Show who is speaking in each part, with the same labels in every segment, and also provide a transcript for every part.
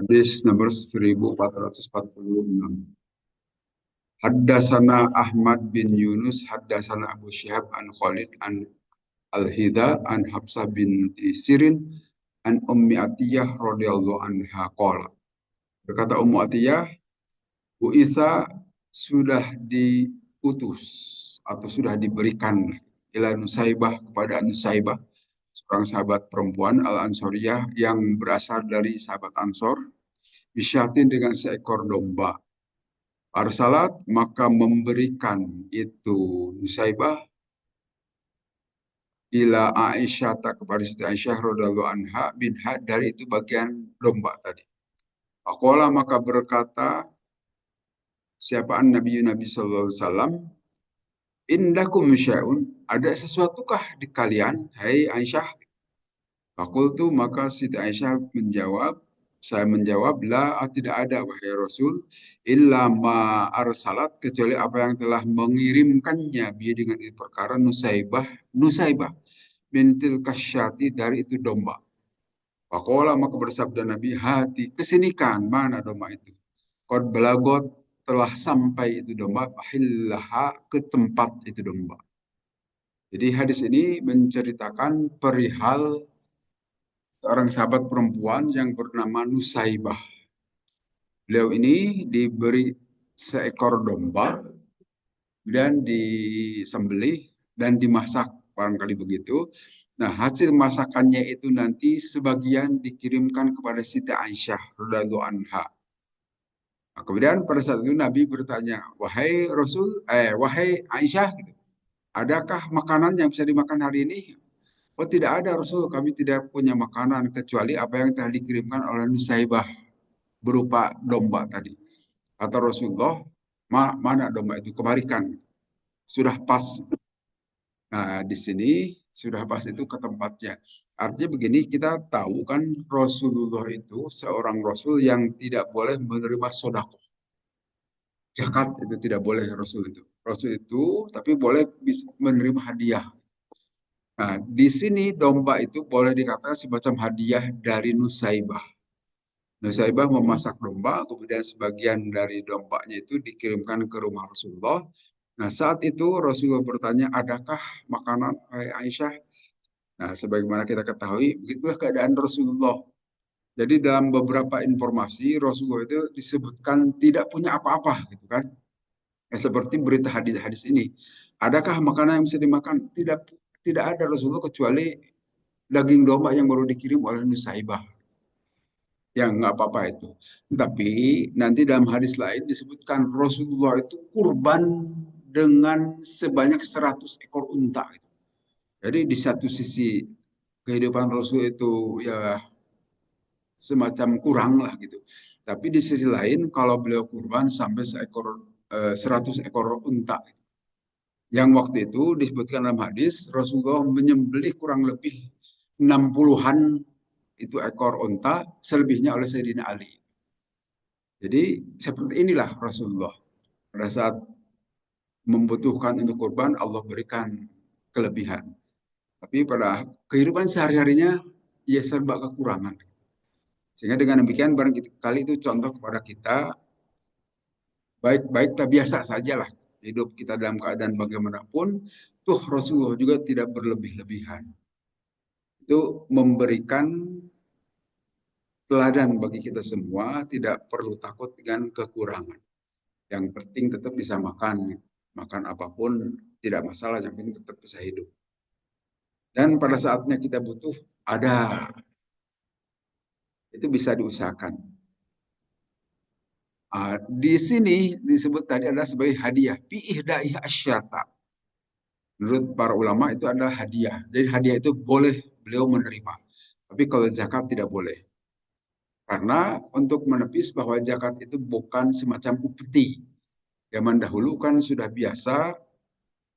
Speaker 1: Hadis nomor 1446. Haddasana Ahmad bin Yunus, haddasana Abu Syihab an Khalid an Al-Hidha an Habsah binti Sirin an Ummi Atiyah radhiyallahu anha qala. Berkata Ummu Atiyah, Bu'itha sudah diutus atau sudah diberikan ila Nusaibah kepada Nusaibah, seorang sahabat perempuan Al-Ansoriyah yang berasal dari sahabat Ansor, bisyatin dengan seekor domba. Arsalat maka memberikan itu Nusaibah ila Aisyah tak kepada Siti Aisyah radhiyallahu anha binha dari itu bagian domba tadi. Faqala maka berkata siapaan Nabi sallallahu alaihi wasallam, indakum syai'un, ada sesuatukah di kalian hai Aisyah? Fakultu maka Siti Aisyah menjawab, saya menjawab, la tidak ada wahai Rasul, illa ma arsalat, kecuali apa yang telah mengirimkannya biar dengan itu perkara Nusaibah bintil kasyati dari itu domba. Faqala maka bersabda Nabi, hati kesinikan mana domba itu. Qad balagot telah sampai itu domba, ahillaha ke tempat itu domba. Jadi hadis ini menceritakan perihal seorang sahabat perempuan yang bernama Nusaibah. Beliau ini diberi seekor domba dan disembelih dan dimasak, barangkali begitu. Nah, hasil masakannya itu nanti sebagian dikirimkan kepada Siti Aisyah radhiyallahu anha. Nah, kemudian pada saat itu Nabi bertanya, wahai Aisyah, gitu, adakah makanan yang bisa dimakan hari ini? Oh tidak ada Rasul, kami tidak punya makanan kecuali apa yang telah dikirimkan oleh Nusaibah berupa domba tadi. Kata Rasulullah, mana domba itu? Kemarikan, sudah pas. Nah di sini sudah pas itu ke tempatnya. Artinya begini, kita tahu kan Rasulullah itu seorang Rasul yang tidak boleh menerima sodako. Zakat itu tidak boleh Rasul itu. Rasul itu tapi boleh menerima hadiah. Nah, di sini domba itu boleh dikatakan semacam hadiah dari Nusaibah. Nusaibah memasak domba, kemudian sebagian dari dombanya itu dikirimkan ke rumah Rasulullah. Nah, saat itu Rasulullah bertanya, adakah makanan Aisyah? Nah, sebagaimana kita ketahui, begitulah keadaan Rasulullah. Jadi dalam beberapa informasi, Rasulullah itu disebutkan tidak punya apa-apa, gitu kan? Seperti berita hadis-hadis ini. Adakah makanan yang bisa dimakan? Tidak, tidak ada Rasulullah kecuali daging domba yang baru dikirim oleh Nusaibah. Yang nggak apa-apa itu. Tapi nanti dalam hadis lain disebutkan Rasulullah itu kurban dengan sebanyak 100 ekor unta. Jadi di satu sisi kehidupan Rasul itu ya semacam kurang lah gitu. Tapi di sisi lain kalau beliau kurban sampai 100 ekor unta. Yang waktu itu disebutkan dalam hadis Rasulullah menyembelih kurang lebih 60-an itu ekor unta, selebihnya oleh Sayyidina Ali. Jadi seperti inilah Rasulullah. Pada saat membutuhkan untuk kurban, Allah berikan kelebihan. Tapi pada kehidupan sehari-harinya, ia serba kekurangan. Sehingga dengan demikian barangkali itu contoh kepada kita, baik-baiklah biasa sajalah. Hidup kita dalam keadaan bagaimanapun, tuh Rasulullah juga tidak berlebih-lebihan. Itu memberikan teladan bagi kita semua, tidak perlu takut dengan kekurangan. Yang penting tetap bisa makan. Makan apapun tidak masalah, yang penting tetap bisa hidup. Dan pada saatnya kita butuh, ada. Itu bisa diusahakan. Di sini disebut tadi adalah sebagai hadiah. Bi'ihdaih asyata. Menurut para ulama itu adalah hadiah. Jadi hadiah itu boleh beliau menerima. Tapi kalau zakat tidak boleh. Karena untuk menepis bahwa zakat itu bukan semacam upeti. Zaman dahulu kan sudah biasa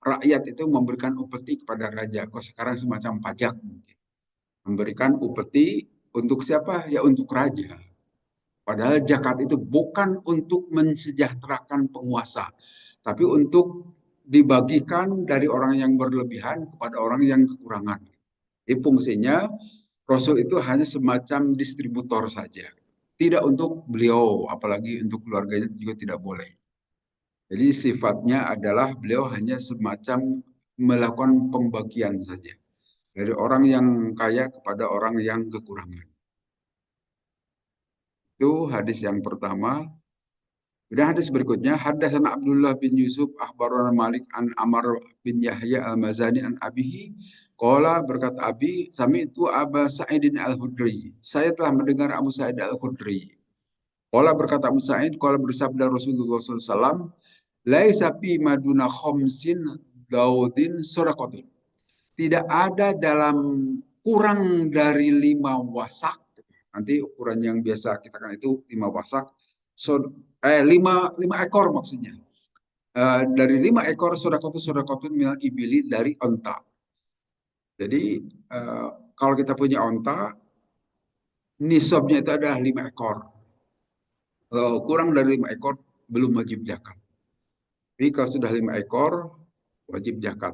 Speaker 1: rakyat itu memberikan upeti kepada raja. Kok sekarang semacam pajak mungkin. Memberikan upeti untuk siapa? Ya untuk raja. Padahal zakat itu bukan untuk mensejahterakan penguasa, tapi untuk dibagikan dari orang yang berlebihan kepada orang yang kekurangan. Jadi fungsinya Rasul itu hanya semacam distributor saja. tidak untuk beliau, apalagi untuk keluarganya juga tidak boleh. Jadi sifatnya adalah beliau hanya semacam melakukan pembagian saja dari orang yang kaya kepada orang yang kekurangan. Itu hadis yang pertama. Dan hadis berikutnya, Haddatsana Abdullah bin Yusuf akhbarana Malik an Amr bin Yahya al-Mazani an Abihi. Qala berkata Abi, sami itu Aba Sa'idin al-Khudri. Saya telah mendengar Abu Sa'id al-Khudri. Qala berkata Abu Sa'id, qala bersabda Rasulullah SAW, laisa fi maduna khamsin daudin sadaqatun. Tidak ada dalam kurang dari 5 wasak. Nanti ukuran yang biasa kita kan itu 5 wasak. So, lima ekor maksudnya. Dari 5 ekor sodakotun minal ibili dari onta. Jadi kalau kita punya onta, nisabnya itu adalah 5 ekor. Kurang dari 5 ekor belum wajib zakat. Tapi kalau sudah 5 ekor wajib zakat.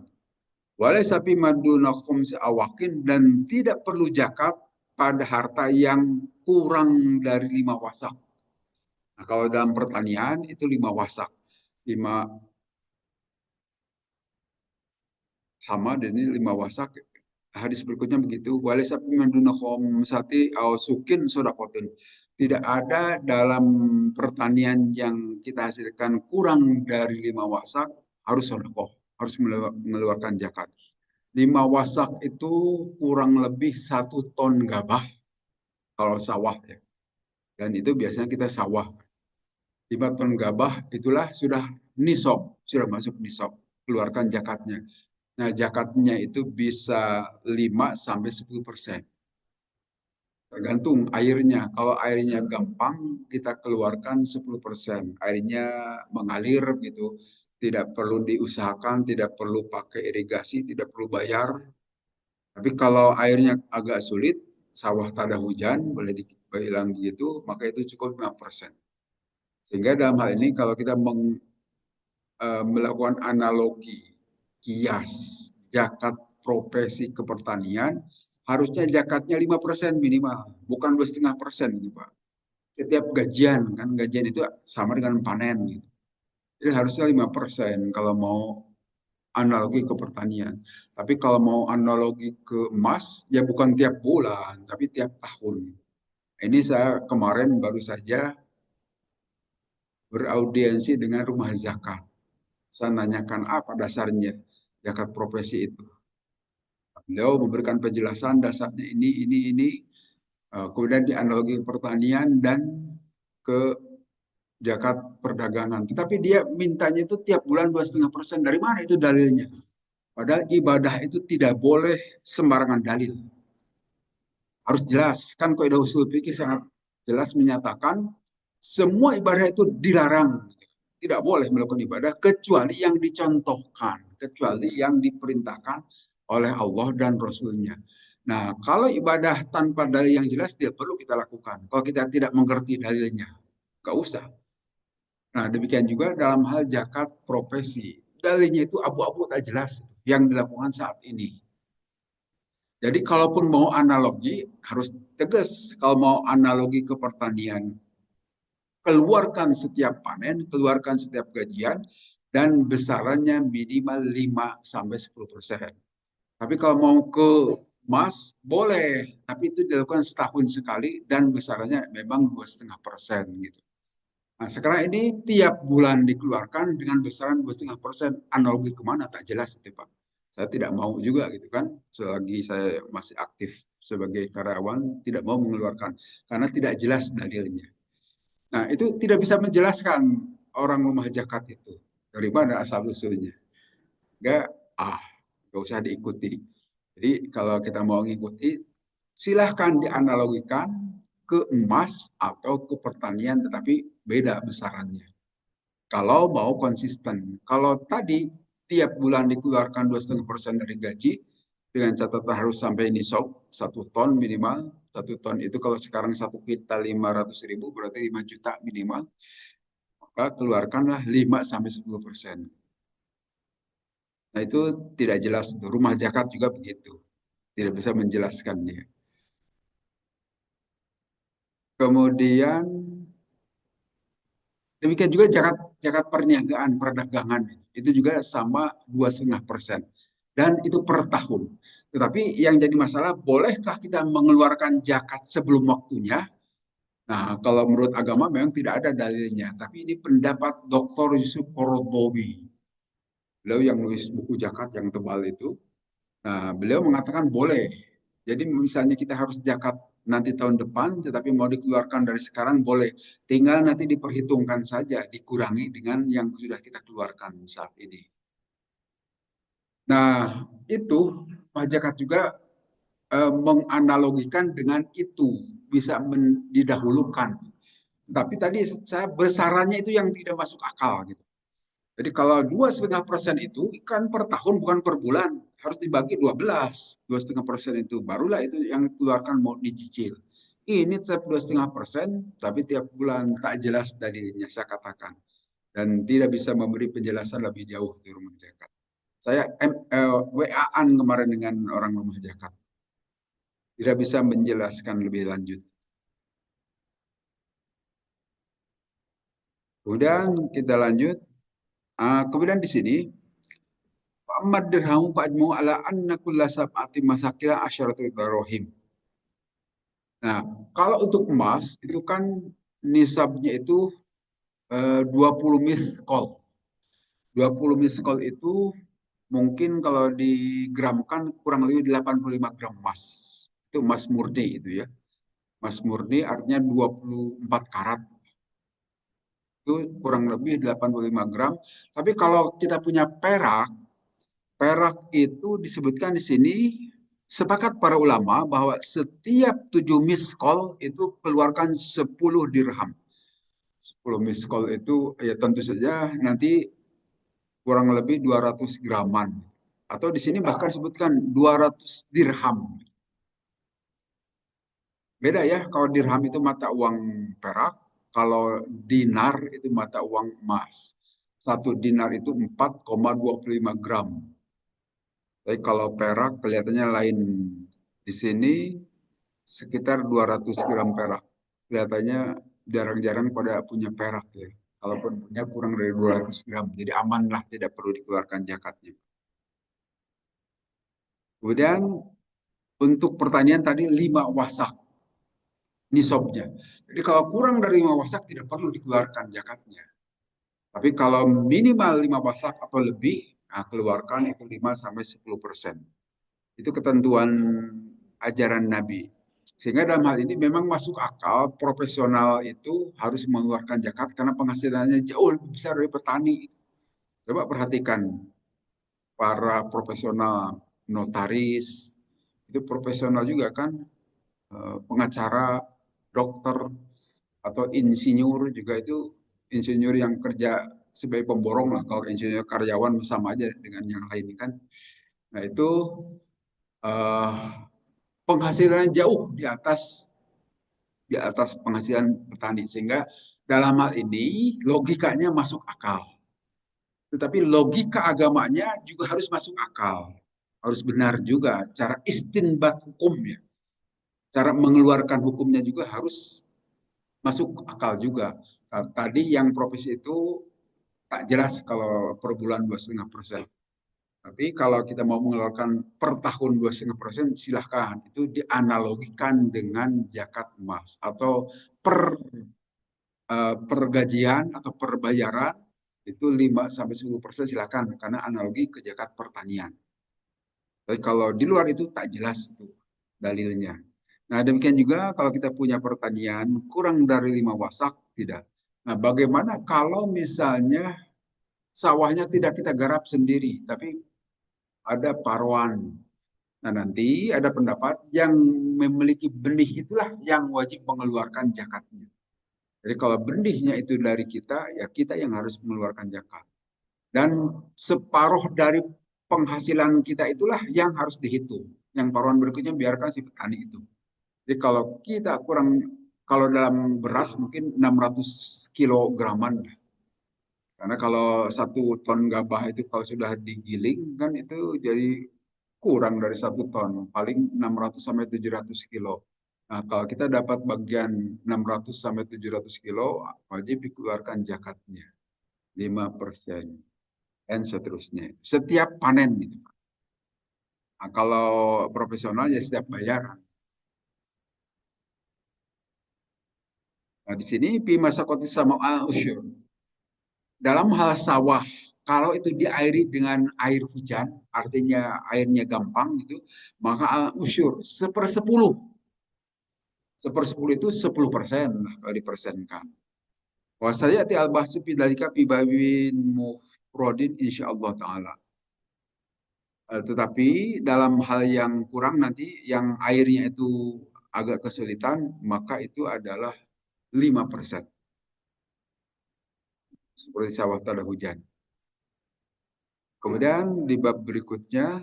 Speaker 1: Walai sapi maduna khumsi awakin dan tidak perlu zakat pada harta yang kurang dari 5 wasak. Nah, kalau dalam pertanian itu 5 wasak. 5 sama dan ini 5 wasak. Hadis berikutnya begitu. Walai sapi maduna khumsati awsukin sodakotun. Tidak ada dalam pertanian yang kita hasilkan kurang dari 5 wasak harus sodakoh, harus mengeluarkan zakat. 5 wasak itu kurang lebih 1 ton gabah kalau sawah ya. Dan itu biasanya kita sawah. 5 ton gabah itulah sudah nisab, sudah masuk nisab. Keluarkan zakatnya. Nah, zakatnya itu bisa 5 sampai 10%. Tergantung airnya. Kalau airnya gampang, kita keluarkan 10%. Airnya mengalir gitu. Tidak perlu diusahakan, tidak perlu pakai irigasi, tidak perlu bayar. Tapi kalau airnya agak sulit, sawah tak ada hujan, boleh dibilang begitu, maka itu cukup 5%. Sehingga dalam hal ini kalau kita melakukan analogi, kias, zakat profesi kepertanian, harusnya zakatnya 5% minimal, bukan 2,5% gitu Pak. Setiap gajian, kan gajian itu sama dengan panen gitu. Jadi harusnya 5% kalau mau analogi ke pertanian. Tapi kalau mau analogi ke emas, ya bukan tiap bulan, tapi tiap tahun. Ini saya kemarin baru saja beraudiensi dengan rumah zakat. Saya nanyakan apa dasarnya zakat profesi itu. Beliau memberikan penjelasan dasarnya ini. Kemudian dianalogi ke pertanian dan ke zakat perdagangan. Tetapi dia mintanya itu tiap bulan 2,5%. Dari mana itu dalilnya? Padahal ibadah itu tidak boleh sembarangan dalil. Harus jelas. Kan kaidah usul fikih sangat jelas menyatakan semua ibadah itu dilarang. Tidak boleh melakukan ibadah kecuali yang dicontohkan, kecuali yang diperintahkan oleh Allah dan Rasulnya. Nah, kalau ibadah tanpa dalil yang jelas tidak perlu kita lakukan. Kalau kita tidak mengerti dalilnya, nggak usah. Nah, demikian juga dalam hal zakat profesi. Dalilnya itu abu-abu tak jelas yang dilakukan saat ini. Jadi kalaupun mau analogi harus tegas. Kalau mau analogi ke pertanian, keluarkan setiap panen, keluarkan setiap gajian, dan besarannya minimal 5 sampai 10%. Tapi kalau mau ke emas, boleh. Tapi itu dilakukan setahun sekali dan besarannya memang 2,5% gitu. Nah, sekarang ini tiap bulan dikeluarkan dengan besaran 2,5%. Analogi kemana? Tak jelas itu, Pak. Saya tidak mau juga gitu kan. Selagi saya masih aktif sebagai karyawan, tidak mau mengeluarkan. Karena tidak jelas dalilnya. Nah, itu tidak bisa menjelaskan orang rumah zakat itu. Dari mana asal usulnya. Enggak, enggak usah diikuti. Jadi kalau kita mau mengikuti, silahkan dianalogikan ke emas atau ke pertanian, tetapi beda besarannya. Kalau mau konsisten. Kalau tadi tiap bulan dikeluarkan 2,5% dari gaji, dengan catatan harus sampai nisab 1 ton minimal. 1 ton itu kalau sekarang 1 kuintal 500.000 berarti 5 juta minimal. Maka keluarkanlah 5 sampai 10%. Nah itu tidak jelas. Rumah zakat juga begitu. Tidak bisa menjelaskannya. Kemudian demikian juga zakat zakat perniagaan, perdagangan itu juga sama 2,5%. Dan itu per tahun. Tetapi yang jadi masalah, bolehkah kita mengeluarkan zakat sebelum waktunya? Nah, kalau menurut agama memang tidak ada dalilnya. Tapi ini pendapat Dr. Yusuf Kordowi. Beliau yang nulis buku zakat yang tebal itu. Nah, beliau mengatakan boleh. Jadi misalnya kita harus zakat nanti tahun depan, tetapi mau dikeluarkan dari sekarang boleh. Tinggal nanti diperhitungkan saja, dikurangi dengan yang sudah kita keluarkan saat ini. Nah, itu Pak Jakat juga menganalogikan dengan itu, bisa didahulukan. Tapi tadi saya besarannya itu yang tidak masuk akal gitu. Jadi kalau 2,5% itu kan per tahun bukan per bulan, harus dibagi 12. 2,5% itu barulah itu yang dikeluarkan mau dicicil. Ini tetap 2,5%, tapi tiap bulan tak jelas dalilnya saya katakan, dan tidak bisa memberi penjelasan lebih jauh di rumah zakat. Saya WA-an kemarin dengan orang rumah zakat, tidak bisa menjelaskan lebih lanjut. Kemudian kita lanjut. Kemudian di sini Muhammad dirhamu fa'ajmu ala anna kulla sab'ati masakila asyaratul darahim. Nah, kalau untuk emas itu kan nisabnya itu 20 miskol. 20 miskol itu mungkin kalau digramkan kurang lebih 85 gram emas. Itu emas murni itu ya. Emas murni artinya 24 karat. Itu kurang lebih 85 gram. Tapi kalau kita punya perak, perak itu disebutkan di sini, sepakat para ulama bahwa setiap 7 miskol itu keluarkan 10 dirham. 10 miskol itu ya tentu saja nanti kurang lebih 200 graman. Atau di sini bahkan disebutkan 200 dirham. Beda ya, kalau dirham itu mata uang perak, kalau dinar itu mata uang emas. Satu dinar itu 4,25 gram. Tapi kalau perak kelihatannya lain. Di sini sekitar 200 gram perak. Kelihatannya jarang-jarang pada punya perak ya. Kalaupun punya kurang dari 200 gram. Jadi aman lah, tidak perlu dikeluarkan zakatnya. Kemudian untuk pertanian tadi 5 wasak nisabnya. Jadi kalau kurang dari 5 wasak tidak perlu dikeluarkan zakatnya. Tapi kalau minimal 5 wasak atau lebih, nah keluarkan itu 5 sampai 10%. Itu ketentuan ajaran Nabi. Sehingga dalam hal ini memang masuk akal profesional itu harus mengeluarkan zakat karena penghasilannya jauh lebih besar dari petani. Coba perhatikan para profesional notaris, itu profesional juga kan, pengacara, dokter, atau insinyur juga itu, insinyur yang kerja sebagai pemborong lah. Kalau insinyur karyawan sama aja dengan yang lain kan. Nah itu eh, penghasilan jauh di atas penghasilan petani, sehingga dalam hal ini logikanya masuk akal. Tetapi logika agamanya juga harus masuk akal, harus benar juga cara istinbat hukumnya, cara mengeluarkan hukumnya juga harus masuk akal juga. Nah, tadi yang profesi itu tak jelas kalau per bulan 2,5%. Tapi kalau kita mau mengeluarkan per tahun 2,5%, silahkan. Itu dianalogikan dengan zakat emas atau per pergajian atau perbayaran itu 5 sampai 10% silahkan karena analogi ke zakat pertanian. Tapi kalau di luar itu tak jelas itu dalilnya. Nah, demikian juga kalau kita punya pertanian kurang dari 5 wasak tidak. Nah, bagaimana kalau misalnya sawahnya tidak kita garap sendiri, tapi ada paruan. Nah, nanti ada pendapat yang memiliki benih itulah yang wajib mengeluarkan zakatnya. Jadi kalau benihnya itu dari kita, ya kita yang harus mengeluarkan zakat. Dan separuh dari penghasilan kita itulah yang harus dihitung. Yang paruhan berikutnya biarkan si petani itu. Jadi kalau kita kurang, kalau dalam beras mungkin 600 kilograman. Karena kalau 1 ton gabah itu kalau sudah digiling kan itu jadi kurang dari 1 ton. Paling 600 sampai 700 kilo. Nah, kalau kita dapat bagian 600 sampai 700 kilo, wajib dikeluarkan zakatnya 5%, dan seterusnya. Setiap panen gitu. Nah, kalau profesional ya setiap bayaran. Nah, di sini fi masaqati sama usyur. Dalam hal sawah, kalau itu diairi dengan air hujan, artinya airnya gampang gitu, maka al usyur sepersepuluh. Sepersepuluh itu 10% lah kalau dipersenkan. Wah saya ti al bahsu pidalika pibawin mufrodin insyaallah taala. Tetapi dalam hal yang kurang nanti yang airnya itu agak kesulitan, maka itu adalah 5%. Seperti sawah tada hujan. Kemudian di bab berikutnya,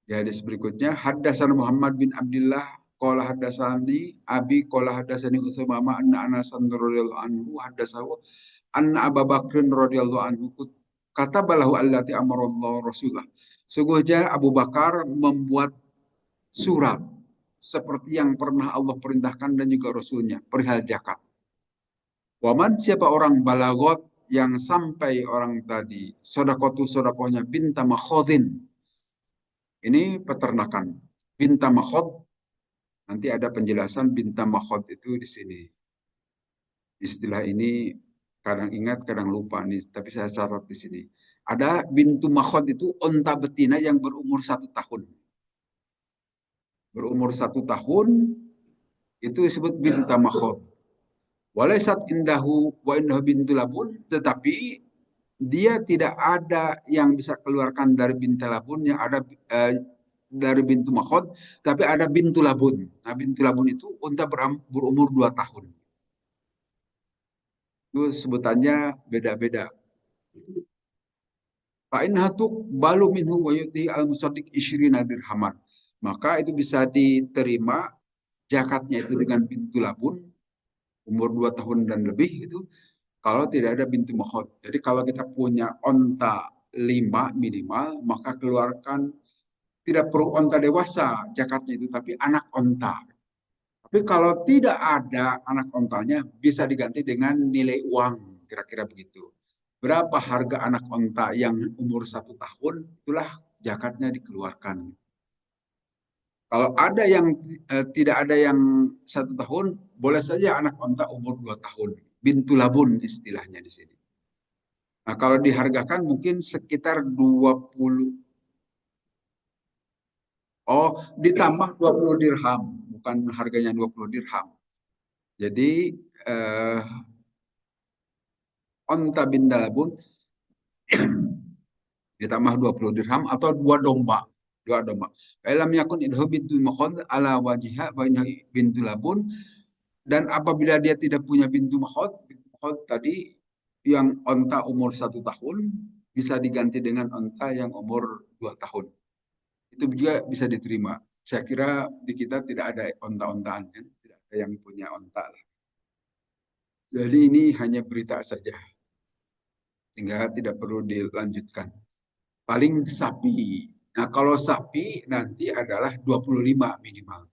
Speaker 1: di hadis berikutnya, haddasan Muhammad bin Abdullah qala haddasani abi qala haddasani Utsama anna Anas radhiyallahu anhu haddasahu anna Abu Bakr radhiyallahu anhu kata balahu allati amarallahu rasulah. Sungguhnya Abu Bakar membuat surat seperti yang pernah Allah perintahkan dan juga Rasulnya perihal zakat. Waman siapa orang balagot yang sampai orang tadi sodakotu sodakohnya binta makhodin. Ini peternakan. Binta makhod, nanti ada penjelasan binta makhod itu di sini. Istilah ini kadang ingat, kadang lupa nih, tapi saya catat di sini. Ada bintu makhod itu onta betina yang berumur 1 tahun. Berumur 1 tahun itu disebut binta makhod. Walaisat indahu wa indahu bintu labun, tetapi dia tidak ada yang bisa keluarkan dari bintu labun, yang ada dari bintu makhod, tapi ada bintu labun. Nah, bintu labun itu unta berumur 2 tahun. Itu sebutannya beda-beda. Fa'in hatuk balu minhu wa yuti al musaddiq isyrina dirhaman. Maka itu bisa diterima zakatnya itu dengan bintu labun umur 2 tahun dan lebih itu kalau tidak ada bintu makhot. Jadi kalau kita punya onta 5 minimal, maka keluarkan tidak perlu onta dewasa zakatnya itu, tapi anak onta. Tapi kalau tidak ada anak ontanya, bisa diganti dengan nilai uang, kira-kira begitu. Berapa harga anak onta yang umur 1 tahun, itulah zakatnya dikeluarkan. Kalau ada yang tidak ada yang 1 tahun, boleh saja anak onta umur 2 tahun. Bintu labun istilahnya di sini. Nah, kalau dihargakan mungkin sekitar 20. Oh, ditambah 20 dirham. Bukan harganya 20 dirham. Jadi, eh, onta bin labun ditambah 20 dirham atau 2 domba. 2 domba. Fa'ilam yakun idhu bintu makhod ala wajiha wa bintu labun. Dan apabila dia tidak punya bintu makhod tadi yang onta umur 1 tahun bisa diganti dengan onta yang umur 2 tahun. Itu juga bisa diterima. Saya kira di kita tidak ada onta-ontaan, kan? Tidak ada yang punya onta. Jadi ini hanya berita saja, sehingga tidak perlu dilanjutkan. Paling sapi. Nah, kalau sapi nanti adalah 25 minimal.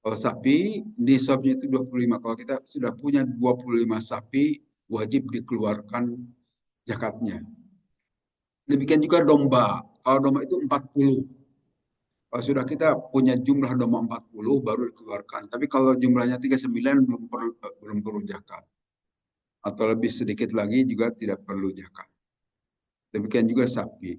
Speaker 1: Kalau sapi, nisabnya itu 25. Kalau kita sudah punya 25 sapi, wajib dikeluarkan zakatnya. Demikian juga domba. Kalau domba itu 40. Kalau sudah kita punya jumlah domba 40, baru dikeluarkan. Tapi kalau jumlahnya 39, belum perlu zakat. Atau lebih sedikit lagi juga tidak perlu zakat. Demikian juga sapi.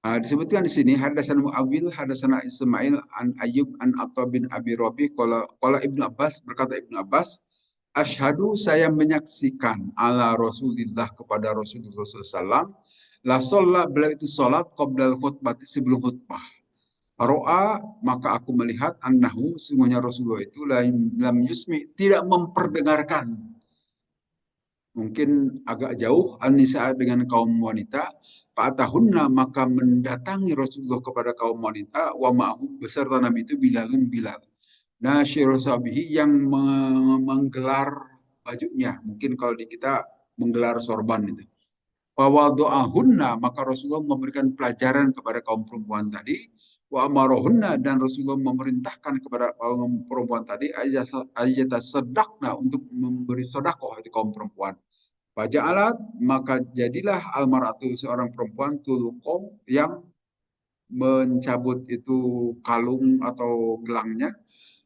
Speaker 1: Disebutkan di sini hadasan Muawil hadasana Ismail an Ayyub an Atta bin Abi Rabi qala Ibnu Abbas berkata Ibnu Abbas asyhadu saya menyaksikan ala Rasulillah kepada Rasulullah SAW la sholat beliau itu salat qabla khutbah sebelum khutbah. Ro'a maka aku melihat annahu semuanya Rasulullah itu lam yusmi tidak memperdengarkan, mungkin agak jauh an-nisa dengan kaum wanita. Fa'atahunna maka mendatangi Rasulullah kepada kaum wanita wa ma'hu beserta Nabi itu Bilalun Bilal. Nasyiru sabihi yang menggelar bajunya. Mungkin kalau di kita menggelar sorban itu. Fawadu'ahunna maka Rasulullah memberikan pelajaran kepada kaum perempuan tadi. Wa amarohunna, dan Rasulullah memerintahkan kepada kaum perempuan tadi ayat sedakna untuk memberi sedekah di kaum perempuan. Faja'alat, maka jadilah almaratu seorang perempuan tulqoh yang mencabut itu kalung atau gelangnya.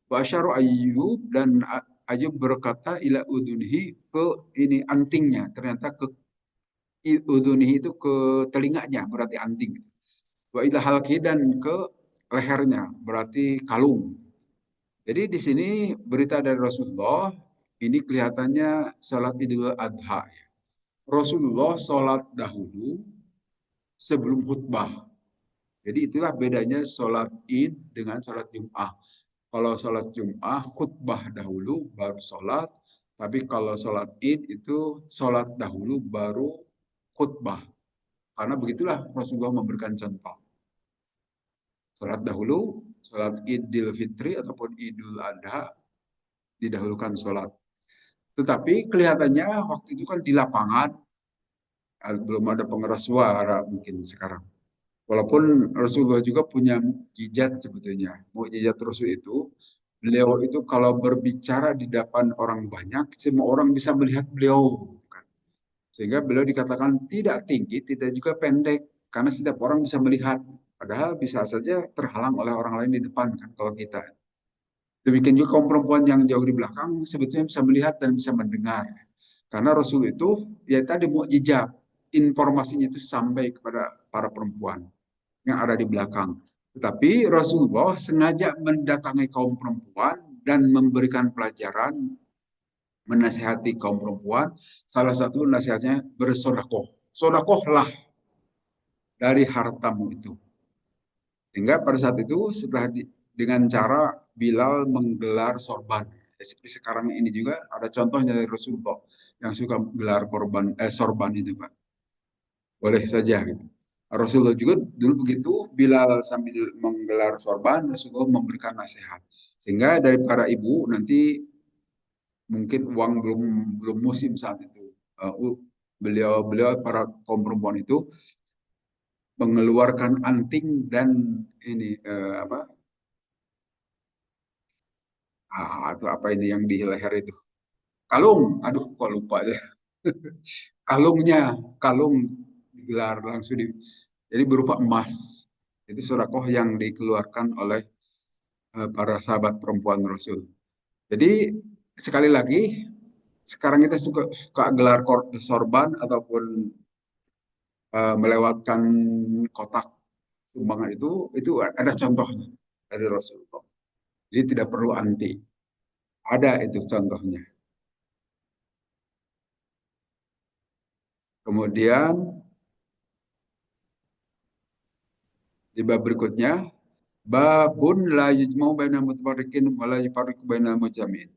Speaker 1: Wa asyara Ayyub, dan Ayub berkata ila udunhi, ke ini antingnya. Ternyata ke udunhi itu ke telinganya, berarti anting. Wa ila halki, dan ke lehernya, berarti kalung. Jadi di sini berita dari Rasulullah ini kelihatannya salat Idul Adha. Rasulullah sholat dahulu sebelum khutbah. Jadi itulah bedanya sholat Id dengan sholat Jum'ah. Kalau sholat Jum'ah khutbah dahulu baru sholat. Tapi kalau sholat Id itu sholat dahulu baru khutbah. Karena begitulah Rasulullah memberikan contoh. Sholat dahulu, sholat Idul Fitri ataupun Idul Adha didahulukan sholat. Tetapi kelihatannya waktu itu kan di lapangan, belum ada pengeras suara mungkin sekarang. Walaupun Rasulullah juga punya mukjizat sebetulnya. Mukjizat Rasul itu, beliau itu kalau berbicara di depan orang banyak, semua orang bisa melihat beliau. Kan. Sehingga beliau dikatakan tidak tinggi, tidak juga pendek. Karena setiap orang bisa melihat. Padahal bisa saja terhalang oleh orang lain di depan kan kalau kita. Demikian juga kaum perempuan yang jauh di belakang sebetulnya bisa melihat dan bisa mendengar. Karena Rasul itu ya tadi mukjizat, informasinya itu sampai kepada para perempuan yang ada di belakang. Tetapi Rasulullah sengaja mendatangi kaum perempuan dan memberikan pelajaran, menasihati kaum perempuan. Salah satu nasihatnya bersodakoh. Sodakohlah dari hartamu itu. Sehingga pada saat itu setelah dengan cara Bilal menggelar sorban. Ya, seperti sekarang ini juga ada contohnya dari Rasulullah yang suka gelar sorban itu, Pak. Boleh saja gitu. Rasulullah juga dulu begitu, Bilal sambil menggelar sorban, Rasulullah memberikan nasihat. Sehingga dari para ibu nanti mungkin uang belum belum musim saat itu. Beliau beliau para kaum perempuan itu mengeluarkan anting dan ini apa? Atau apa ini yang di leher itu? Kalung. Aduh, kok lupa ya. Kalungnya, kalung digelar langsung di, jadi berupa emas. Itu sedekah yang dikeluarkan oleh para sahabat perempuan Rasul. Jadi sekali lagi, sekarang kita suka gelar sorban ataupun melewatkan kotak sumbangan itu ada contohnya dari Rasulullah. Jadi tidak perlu anti. Ada itu contohnya. Kemudian di bab berikutnya, babun la yujma'u baina mutafarriqin wa la yufarriqu baina mujamin.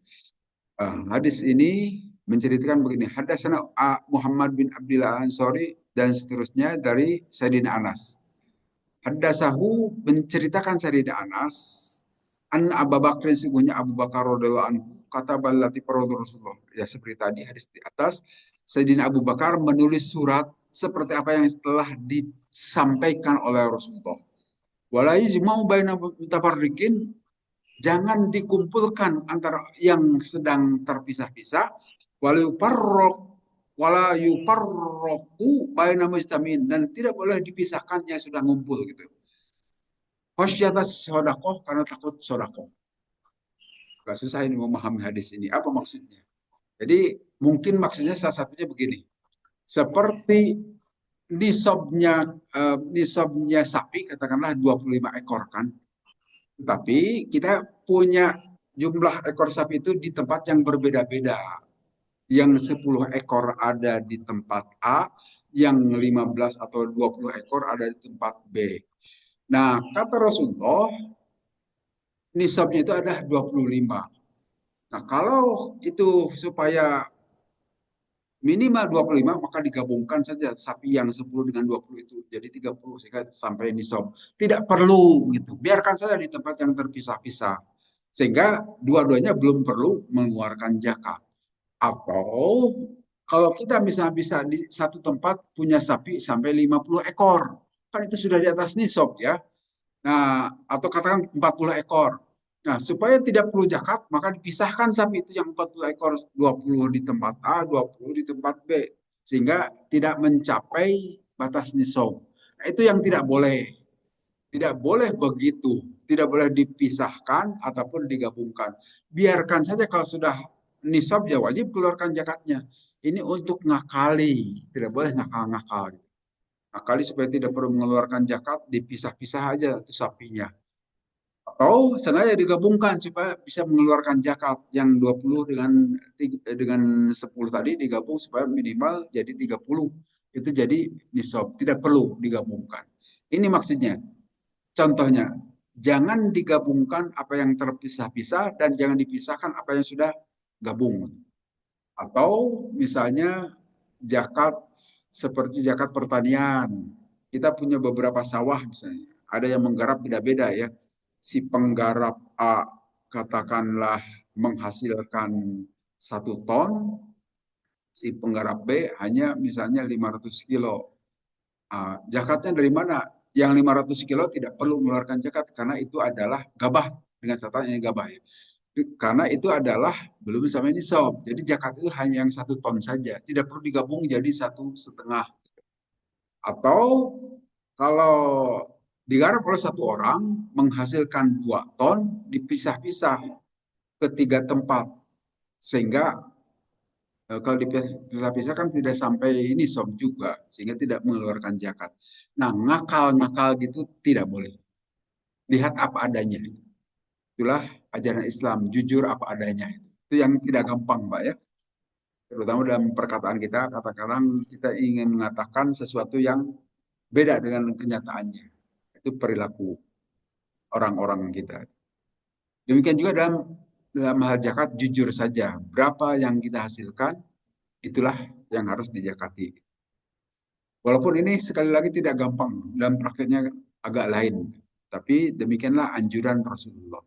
Speaker 1: Hadis ini menceritakan begini, hadasana Muhammad bin Abdillah Ansori dan seterusnya dari Sayyidina Anas. Hadasahu menceritakan Sayyidina Anas, an Abu Bakar, sungguhnya Abu Bakar radhiyallahu anhu kata balati paradu Rasulullah. Ya seperti tadi hadis di atas, Sayyidina Abu Bakar menulis surat seperti apa yang telah disampaikan oleh Rasulullah. Wala yujma'u baina mutafarriqin, jangan dikumpulkan antara yang sedang terpisah-pisah, wala yuparroku baina mujtamin, dan tidak boleh dipisahkan yang sudah ngumpul gitu. Khosyatas sodakoh, karena takut sodakoh. Gak susah ini memahami hadis ini. Apa maksudnya? Jadi mungkin maksudnya salah satunya begini. Seperti nisabnya sapi katakanlah 25 ekor kan. Tetapi kita punya jumlah ekor sapi itu di tempat yang berbeda-beda. Yang 10 ekor ada di tempat A, yang 15 atau 20 ekor ada di tempat B. Nah, kata Rasulullah, nisabnya itu ada 25. Nah, kalau itu supaya minimal 25, maka digabungkan saja sapi yang 10 dengan 20 itu jadi 30 sehingga sampai nisab. Tidak perlu gitu. Biarkan saja di tempat yang terpisah-pisah. Sehingga dua-duanya belum perlu mengeluarkan zakat. Atau kalau kita misalnya bisa di satu tempat punya sapi sampai 50 ekor, kan itu sudah di atas nisab ya. Nah, atau katakan 40 ekor. Nah, supaya tidak perlu zakat, maka dipisahkan sapi itu yang 40 ekor, 20 di tempat A, 20 di tempat B, sehingga tidak mencapai batas nisab. Nah, itu yang tidak boleh. Tidak boleh begitu. Tidak boleh dipisahkan ataupun digabungkan. Biarkan saja kalau sudah nisab ya wajib keluarkan zakatnya. Ini untuk ngakali, tidak boleh ngakal-ngakal. Ngakali supaya tidak perlu mengeluarkan zakat, dipisah-pisah aja itu sapinya. Atau sengaja digabungkan supaya bisa mengeluarkan zakat yang 20 dengan 10 tadi digabung supaya minimal jadi 30. Itu jadi nisab, tidak perlu digabungkan. Ini maksudnya. Contohnya, jangan digabungkan apa yang terpisah-pisah dan jangan dipisahkan apa yang sudah gabung. Atau misalnya zakat seperti zakat pertanian. Kita punya beberapa sawah misalnya. Ada yang menggarap beda-beda ya. Si penggarap A katakanlah menghasilkan 1 ton, si penggarap B hanya misalnya 500 kilo. Zakatnya dari mana? Yang 500 kilo tidak perlu mengeluarkan zakat karena itu adalah gabah, dengan catatan ini gabah ya. Karena itu adalah belum sampai nisab. Jadi zakat itu hanya yang 1 ton saja, tidak perlu digabung jadi 1,5. Atau kalau digarap oleh 1 orang menghasilkan 2 ton, dipisah-pisah ke 3 tempat, sehingga kalau dipisah-pisah kan tidak sampai ini sob juga, sehingga tidak mengeluarkan zakat. Nah, ngakal-ngakal gitu tidak boleh. Lihat apa adanya. Itulah ajaran Islam, jujur apa adanya. Itu yang tidak gampang, Mbak ya. Terutama dalam perkataan kita, kadang-kadang kita ingin mengatakan sesuatu yang beda dengan kenyataannya. Itu perilaku orang-orang kita. Demikian juga dalam hal zakat, jujur saja. Berapa yang kita hasilkan, itulah yang harus dijakati. Walaupun ini sekali lagi tidak gampang, dan prakteknya agak lain. Tapi demikianlah anjuran Rasulullah.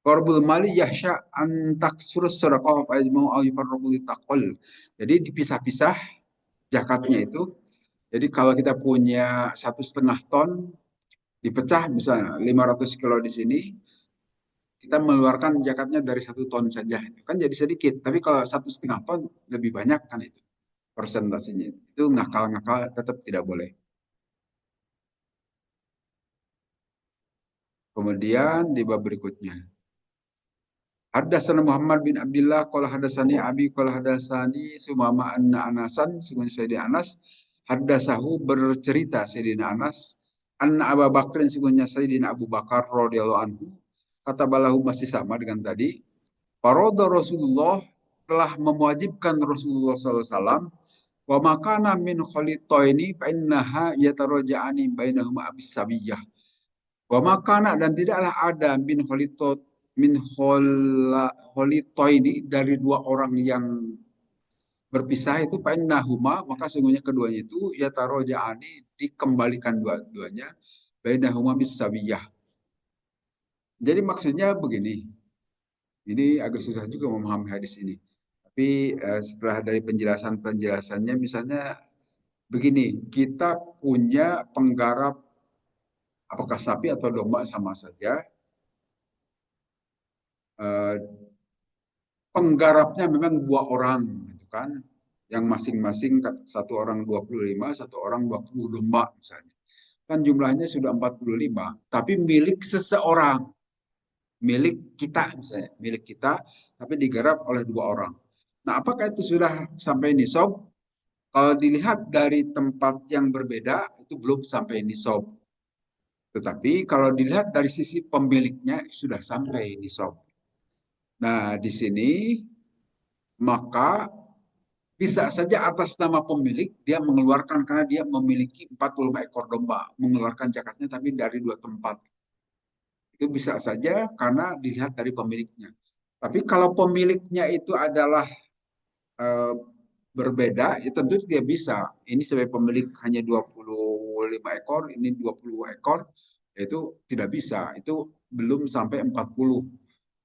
Speaker 1: Korbul mali yahsya antak surus sedekah fa'ajmau au yufarraqu taqol. Jadi dipisah-pisah zakatnya itu. Jadi kalau kita punya 1,5 ton, dipecah misalnya 500 kilo di sini, kita mengeluarkan zakatnya dari 1 ton saja. Kan jadi sedikit. Tapi kalau 1,5 ton lebih banyak kan itu persentasenya. Itu ngakal-ngakal tetap tidak boleh. Kemudian di bab berikutnya. Haddatsana Muhammad bin Abdullah qala haddatsani Abi qala haddatsani Sumama anna Anasan sungguh Sayyidina Anas haddatsahu bercerita Sayyidina Anas anna Abu Bakrin sungguhnya Sayyidina Abu Bakar radhiyallahu anhu kata balahu masih sama dengan tadi. Faroda Rasulullah telah mewajibkan Rasulullah SAW wa makana min khalitaini fa innaha yataraja'ani bainahuma abis sabiyah. Wa makana dan tidaklah ada min kholito ini dari 2 orang yang berpisah itu nahuma maka sungguhnya keduanya itu ya tarojaani dikembalikan dua-duanya bainahuma bisawiyah. Jadi maksudnya begini, ini agak susah juga memahami hadis ini. Tapi setelah dari penjelasannya misalnya begini, kita punya penggarap apakah sapi atau domba sama saja. Eh, Penggarapnya memang 2 orang, gitu kan? Yang masing-masing 1 orang 25, 1 orang 20 domba misalnya. Kan jumlahnya sudah 45, tapi milik seseorang, milik kita misalnya, milik kita, tapi digarap oleh 2 orang. Nah, apakah itu sudah sampai nisab? Kalau dilihat dari tempat yang berbeda, itu belum sampai nisab. Tetapi kalau dilihat dari sisi pemiliknya, sudah sampai nisab. Nah, di sini maka bisa saja atas nama pemilik dia mengeluarkan karena dia memiliki 45 ekor domba, mengeluarkan zakatnya tapi dari 2 tempat. Itu bisa saja karena dilihat dari pemiliknya. Tapi kalau pemiliknya itu adalah eh, berbeda, ya tentu dia bisa. Ini sebagai pemilik hanya 25 ekor, ini 20 ekor, itu tidak bisa. Itu belum sampai 40.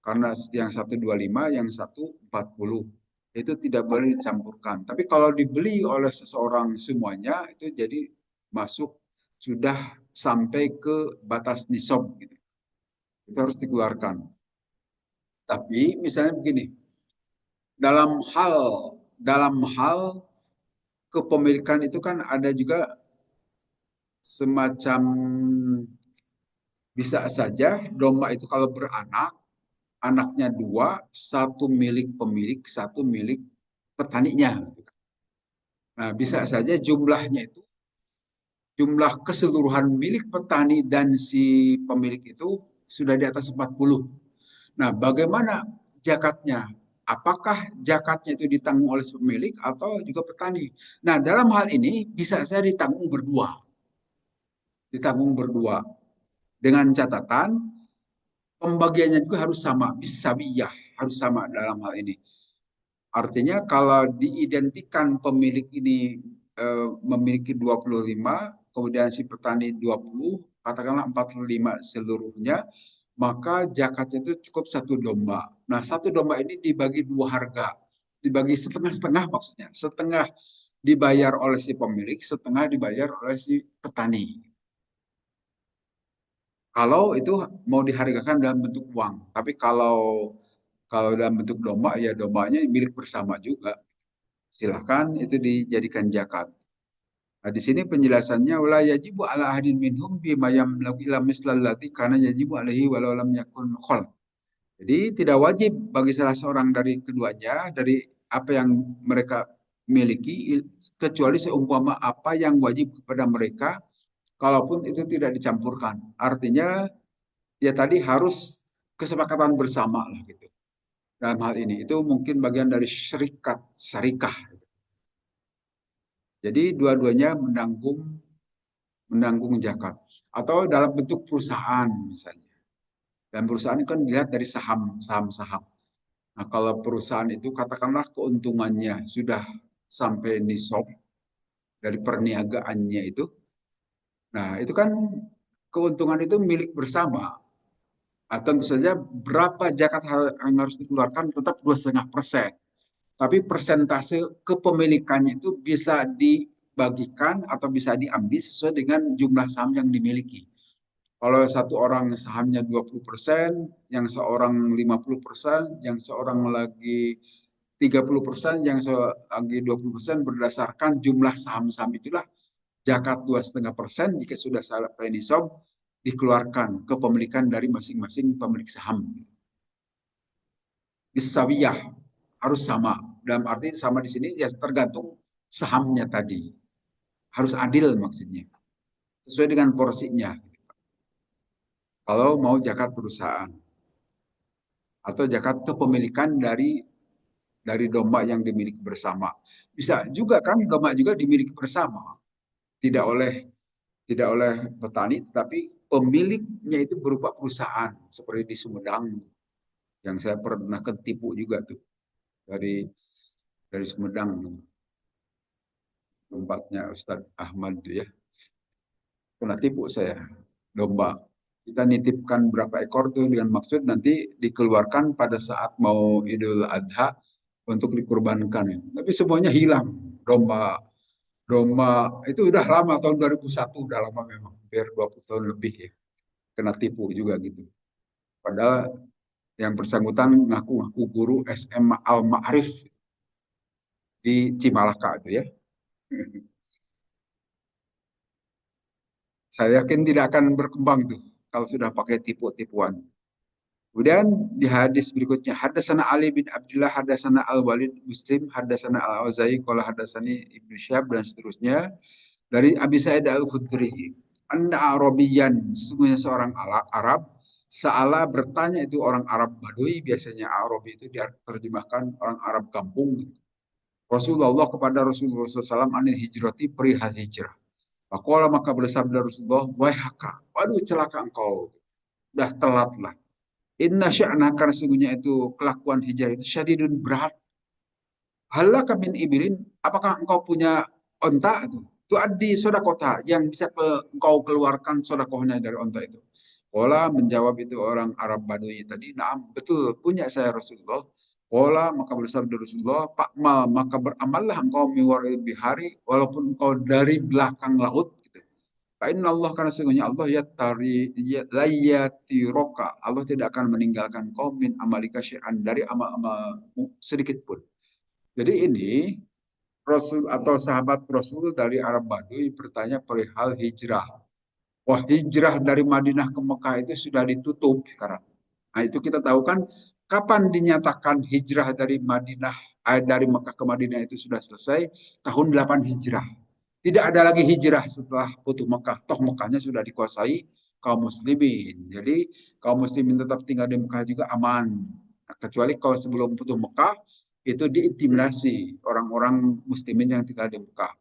Speaker 1: Karena yang satu 25, yang satu 40. Itu tidak boleh dicampurkan. Tapi kalau dibeli oleh seseorang semuanya, itu jadi masuk sudah sampai ke batas nisab gitu. Itu harus dikeluarkan. Tapi misalnya begini, dalam hal dalam hal kepemilikan itu kan ada juga semacam bisa saja domba itu kalau beranak, anaknya dua, satu milik pemilik, satu milik petaninya. Nah, bisa saja jumlahnya itu, jumlah keseluruhan milik petani dan si pemilik itu sudah di atas 40. Nah, bagaimana zakatnya? Apakah zakatnya itu ditanggung oleh si pemilik atau juga petani? Nah, dalam hal ini bisa saya ditanggung berdua. Ditanggung berdua. Dengan catatan pembagiannya juga harus sama, bisawiyah, harus sama dalam hal ini. Artinya kalau diidentikan pemilik ini memiliki 25, kemudian si petani 20, katakanlah 45 seluruhnya, maka zakatnya itu cukup satu domba. Nah, satu domba ini dibagi dua harga. Dibagi setengah-setengah maksudnya. Setengah dibayar oleh si pemilik, setengah dibayar oleh si petani. Kalau itu mau dihargakan dalam bentuk uang. Tapi kalau kalau dalam bentuk domba, ya dombanya milik bersama juga. Silahkan itu dijadikan zakat. Nah, di sini penjelasannya wala yajibu ala ahadin minhum bima yamlaku ila mislallati karena yajibu alaihi walau lam yakun khol. Jadi tidak wajib bagi salah seorang dari keduanya dari apa yang mereka miliki kecuali seumpama apa yang wajib kepada mereka kalaupun itu tidak dicampurkan. Artinya ya tadi harus kesepakatan bersama lah gitu. Dalam hal ini itu mungkin bagian dari syarikat syarikah. Jadi dua-duanya menanggung zakat atau dalam bentuk perusahaan misalnya. Dan perusahaan kan dilihat dari saham-saham. Nah, kalau perusahaan itu katakanlah keuntungannya sudah sampai nisab dari perniagaannya itu. Nah, itu kan keuntungan itu milik bersama. Nah, tentu saja berapa zakat yang harus dikeluarkan tetap 2,5%. Tapi persentase kepemilikannya itu bisa dibagikan atau bisa diambil sesuai dengan jumlah saham yang dimiliki. Kalau satu orang sahamnya 20%, yang seorang 50%, yang seorang lagi 30%, yang lagi 20% berdasarkan jumlah saham-saham itulah zakat 2,5% jika sudah sampai nisab dikeluarkan kepemilikan dari masing-masing pemilik saham. Bisawiyah harus sama. Dalam arti sama di sini ya tergantung sahamnya tadi. Harus adil maksudnya. Sesuai dengan porsinya. Kalau mau zakat perusahaan atau zakat kepemilikan dari domba yang dimiliki bersama. Bisa juga kan domba juga dimiliki bersama. Tidak oleh tidak oleh petani tetapi pemiliknya itu berupa perusahaan seperti di Sumedang yang saya pernah ketipu juga tuh dari Sumedang tempatnya Ustadz Ahmad tuh ya. Pernah tipu saya domba. Kita nitipkan berapa ekor tuh dengan maksud nanti dikeluarkan pada saat mau Idul Adha untuk dikurbankan. Tapi semuanya hilang. Domba domba itu udah lama tahun 2001 udah lama memang. Hampir 20 tahun lebih ya. Kena tipu juga gitu. Padahal yang bersangkutan ngaku-ngaku guru SMA Al Ma'arif di Cimalaka itu ya. Saya yakin tidak akan berkembang tuh kalau sudah pakai tipu-tipuan. Kemudian di hadis berikutnya, hadasana Ali bin Abdullah, hadasana Al-Walid Muslim, hadasana Al-Auza'i, qala hadasani Ibnu Syihab dan seterusnya dari Abi Sa'id Al-Khudri. Anda Arabiyan, sesungguhnya seorang Arab, Sa'ala bertanya itu orang Arab Badui, biasanya Arabi itu diterjemahkan orang Arab kampung. Rasulullah kepada Rasulullah SAW anil hijrati perihal hijrah. Pakola maka bersabda Rasulullah, wahai haka, waduh celaka engkau, dah telat lah. Inna sya'na karena sesungguhnya itu kelakuan hijrah itu syadidun berat. Halaka min ibilin, apakah engkau punya onta itu? Itu adi sodakota yang bisa engkau keluarkan sodakohnya dari onta itu. Pola menjawab itu orang Arab Badui tadi, nah betul punya saya Rasulullah. Pola maka bersabda Rasulullah, Pak mal maka beramallah engkau miwar bihari walaupun engkau dari belakang laut gitu. Inna Allah karena sesungguhnya Allah layatiroka. Allah tidak akan meninggalkan kau min amalika syai'an dari amal-amal sedikit pun. Jadi ini Rasul atau sahabat Rasul dari Arab Baduy bertanya perihal hijrah. Wah, hijrah dari Madinah ke Mekah itu sudah ditutup sekarang. Nah, itu kita tahu kan kapan dinyatakan hijrah dari dari Mekah ke Madinah itu sudah selesai tahun 8 Hijrah. Tidak ada lagi hijrah setelah Futuh Mekah. Toh Mekahnya sudah dikuasai kaum muslimin. Jadi kaum muslimin tetap tinggal di Mekah juga aman. Nah, kecuali kalau sebelum Futuh Mekah itu diintimidasi orang-orang muslimin yang tinggal di Mekah.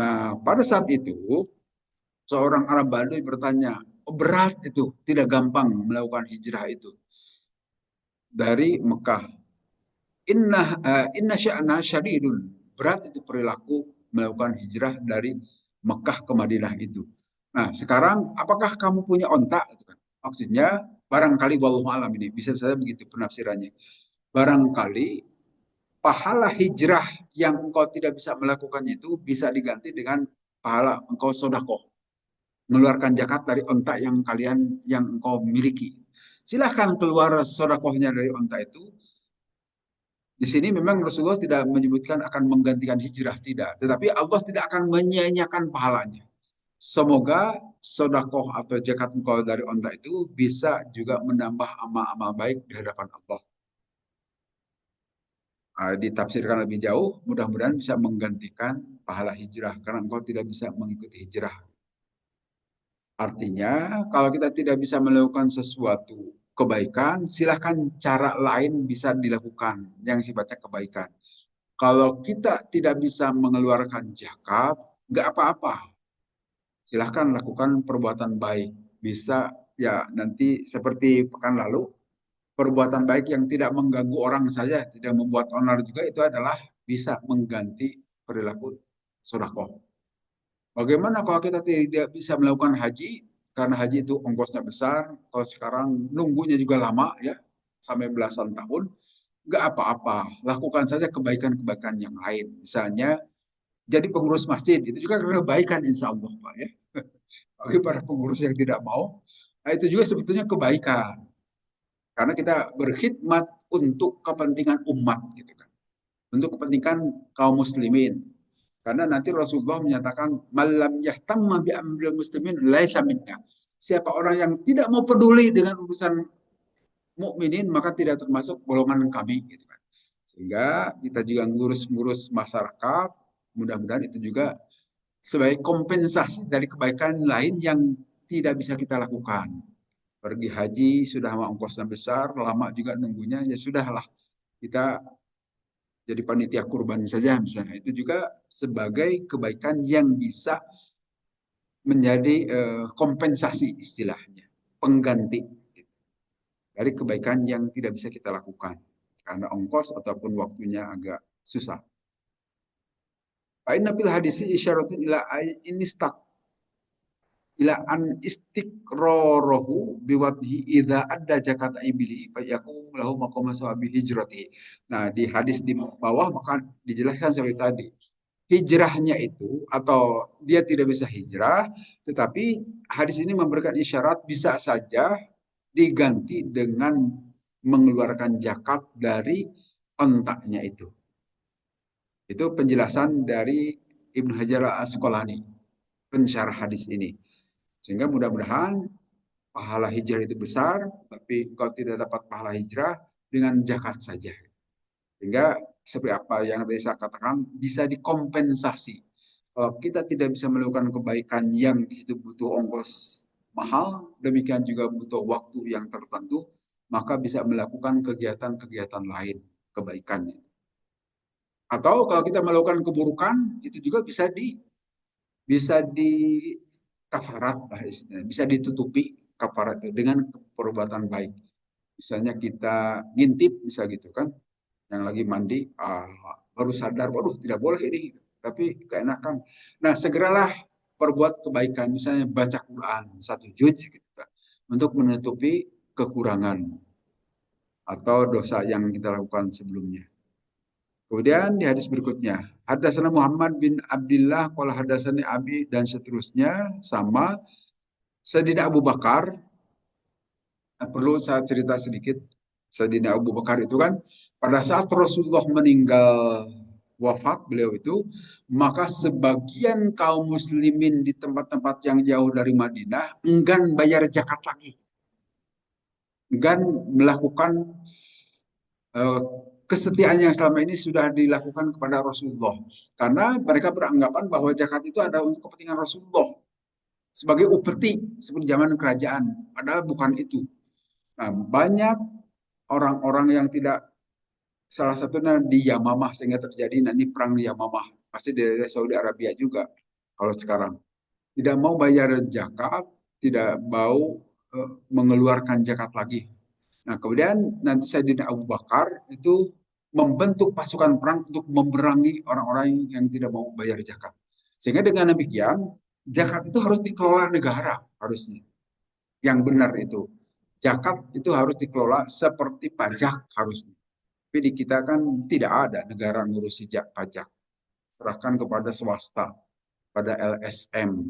Speaker 1: Nah, pada saat itu seorang Arab Baduy bertanya, oh, berat itu, tidak gampang melakukan hijrah itu dari Mekah. Inna sya'na syadidun. Berat itu perilaku melakukan hijrah dari Mekah ke Madinah itu. Nah, sekarang apakah kamu punya ontak? Maksudnya, barangkali wallahu alam ini, bisa saya begitu penafsirannya. Barangkali pahala hijrah yang engkau tidak bisa melakukannya itu bisa diganti dengan pahala engkau sodakoh. Mengeluarkan zakat dari ontak yang engkau miliki. Silahkan keluar sodakohnya dari ontak itu. Di sini memang Rasulullah tidak menyebutkan akan menggantikan hijrah, tidak. Tetapi Allah tidak akan menyia-nyiakan pahalanya. Semoga sodakoh atau zakat engkau dari onta itu bisa juga menambah amal-amal baik di hadapan Allah. Ditafsirkan lebih jauh, mudah-mudahan bisa menggantikan pahala hijrah. Karena engkau tidak bisa mengikuti hijrah. Artinya, kalau kita tidak bisa melakukan sesuatu kebaikan, silahkan cara lain bisa dilakukan yang sifatnya kebaikan. Kalau kita tidak bisa mengeluarkan zakat, nggak apa-apa. Silahkan lakukan perbuatan baik. Bisa ya nanti seperti pekan lalu, perbuatan baik yang tidak mengganggu orang saja, tidak membuat onar juga itu adalah bisa mengganti perilaku sedekah. Bagaimana kalau kita tidak bisa melakukan haji? Karena haji itu ongkosnya besar. Kalau sekarang nunggunya juga lama ya, sampai belasan tahun. Nggak apa-apa, lakukan saja kebaikan-kebaikan yang lain. Misalnya jadi pengurus masjid, itu juga kebaikan insya Allah Pak ya. Bagi para pengurus yang tidak mau, nah itu juga sebetulnya kebaikan. Karena kita berkhidmat untuk kepentingan umat gitu kan. Untuk kepentingan kaum muslimin. Karena nanti Rasulullah menyatakan malam yahtamma bi amril muslimin laisa minna. Siapa orang yang tidak mau peduli dengan urusan mukminin maka tidak termasuk golongan kami gitu kan. Sehingga kita juga ngurus-ngurus masyarakat, mudah-mudahan itu juga sebagai kompensasi dari kebaikan lain yang tidak bisa kita lakukan. Pergi haji sudah ongkosnya besar, lama juga nunggunya, ya sudahlah kita jadi panitia kurban saja misalnya. Itu juga sebagai kebaikan yang bisa menjadi kompensasi istilahnya, pengganti dari kebaikan yang tidak bisa kita lakukan karena ongkos ataupun waktunya agak susah. Fa'inna fil hadisi isyaratun ini stuck ila an istiqrarahu biwadhi idza adda zakat ibili fa yakum lahu maqama sawabi hijrati. Nah, di hadis di bawah maka dijelaskan seperti tadi. Hijrahnya itu atau dia tidak bisa hijrah, tetapi hadis ini memberikan isyarat bisa saja diganti dengan mengeluarkan zakat dari ontaknya itu. Itu penjelasan dari Ibnu Hajar Al-Asqalani, pensyarah hadis ini. Sehingga mudah-mudahan pahala hijrah itu besar, tapi kalau tidak dapat pahala hijrah dengan zakat saja. Sehingga seperti apa yang tadi saya katakan bisa dikompensasi. Kalau kita tidak bisa melakukan kebaikan yang di situ butuh ongkos mahal, demikian juga butuh waktu yang tertentu, maka bisa melakukan kegiatan-kegiatan lain kebaikannya. Atau kalau kita melakukan keburukan, itu juga bisa di kafarat lah istilahnya. Bisa ditutupi kafarat itu dengan perbuatan baik. Misalnya kita ngintip, bisa gitu kan, yang lagi mandi, baru sadar, waduh tidak boleh ini, tapi keenakan. Nah segeralah perbuat kebaikan, misalnya baca Quran 1 juz gitu, untuk menutupi kekurangan atau dosa yang kita lakukan sebelumnya. Kemudian di hadis berikutnya, Hadatsana Muhammad bin Abdullah, qala hadatsani Abi dan seterusnya sama. Sayyidina Abu Bakar, perlu saya cerita sedikit. Sayyidina Abu Bakar itu kan pada saat Rasulullah meninggal wafat beliau itu, maka sebagian kaum muslimin di tempat-tempat yang jauh dari Madinah enggan bayar zakat lagi, enggan melakukan eh, kesetiaan yang selama ini sudah dilakukan kepada Rasulullah. Karena mereka beranggapan bahwa zakat itu ada untuk kepentingan Rasulullah sebagai upeti seperti zaman kerajaan. Padahal bukan itu. Nah, banyak orang-orang yang tidak, salah satunya di Yamamah sehingga terjadi nanti perang di Yamamah. Pasti di Saudi Arabia juga kalau sekarang. Tidak mau bayar zakat, tidak mau mengeluarkan zakat lagi. Nah, kemudian nanti Sayyidina Abu Bakar itu membentuk pasukan perang untuk memerangi orang-orang yang tidak mau bayar zakat. Sehingga dengan demikian, zakat itu harus dikelola negara harusnya. Yang benar itu. Zakat itu harus dikelola seperti pajak harusnya. Tapi di kita kan tidak ada negara ngurusi pajak. Serahkan kepada swasta, pada LSM,